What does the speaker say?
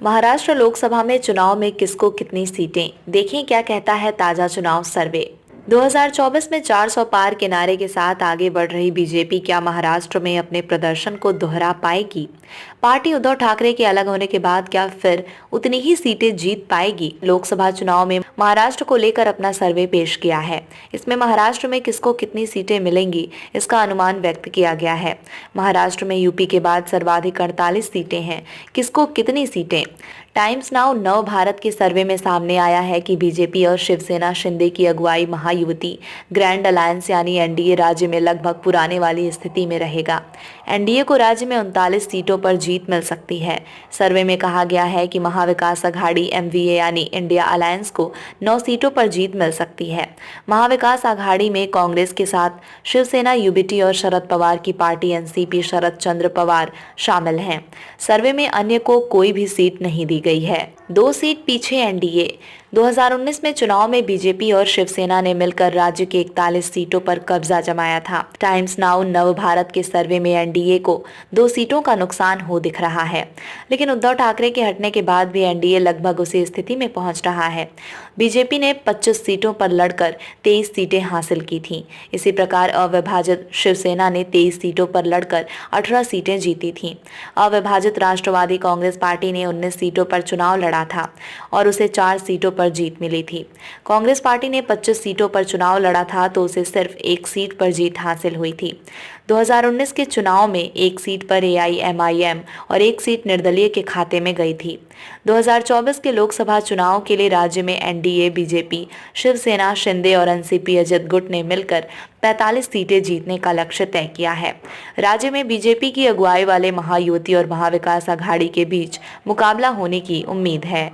महाराष्ट्र लोकसभा में चुनाव में किसको कितनी सीटें, देखें क्या कहता है ताजा चुनाव सर्वे। 2024 में 400 पार के नारे के साथ आगे बढ़ रही बीजेपी क्या महाराष्ट्र में अपने प्रदर्शन को दोहरा पाएगी? पार्टी उद्धव ठाकरे के अलग होने के बाद क्या फिर उतनी ही सीटें जीत पाएगी? लोकसभा चुनाव में महाराष्ट्र को लेकर अपना सर्वे पेश किया है। इसमें महाराष्ट्र में किसको कितनी सीटें मिलेंगी, इसका अनुमान व्यक्त किया गया है। महाराष्ट्र में यूपी के बाद सर्वाधिक 48 सीटें हैं। किसको कितनी सीटें? टाइम्स नाउ नव भारत के सर्वे में सामने आया है कि बीजेपी और शिवसेना शिंदे की अगुवाई महायुति ग्रैंड अलायंस यानी एनडीए राज्य में लगभग पुराने वाली स्थिति में रहेगा। एनडीए को राज्य में 39 सीटों पर जीत मिल सकती है। सर्वे में कहा गया है कि महाविकास अघाड़ी एमवीए यानी इंडिया अलायंस को 9 सीटों पर जीत मिल सकती है। महाविकास अघाड़ी में कांग्रेस के साथ शिवसेना यूबीटी और शरद पवार की पार्टी एनसीपी शरद चंद्र पवार शामिल हैं। सर्वे में अन्य को कोई भी सीट नहीं दी गई है। 2 सीट पीछे एनडीए। 2019 में चुनाव में बीजेपी और शिवसेना ने मिलकर राज्य के 41 सीटों पर कब्जा जमाया था। टाइम्स नाउ नव भारत के सर्वे में एनडीए को 2 सीटों का नुकसान हो दिख रहा है, लेकिन उद्धव ठाकरे के हटने के बाद भी एनडीए लगभग उसी स्थिति में पहुंच रहा है। बीजेपी ने 25 सीटों पर लड़कर 23 सीटें हासिल की थीं। इसी प्रकार अविभाजित शिवसेना ने 23 सीटों पर लड़कर 18 सीटें जीती थीं। अविभाजित राष्ट्रवादी कांग्रेस पार्टी ने 19 सीटों पर चुनाव लड़ा था और उसे 4 सीटों पर जीत मिली थी। कांग्रेस पार्टी ने 25 सीटों पर चुनाव लड़ा था तो उसे सिर्फ 1 सीट पर जीत हासिल हुई थी। 2019 के चुनाव में 1 सीट पर एआईएमआईएम और 1 सीट निर्दलीय के खाते में गई थी। 2024 के लोकसभा चुनाव के लिए राज्य में एनडीए, बीजेपी, शिवसेना, शिंदे और एनसीपी अजित गुट ने मिलकर 45 सीटें जीतने का लक्ष्य तय किया है। राज्य में बीजेपी की अगुवाई वाले महायुति और महाविकास अघाड़ी के बीच मुकाबला होने की उम्मीद है।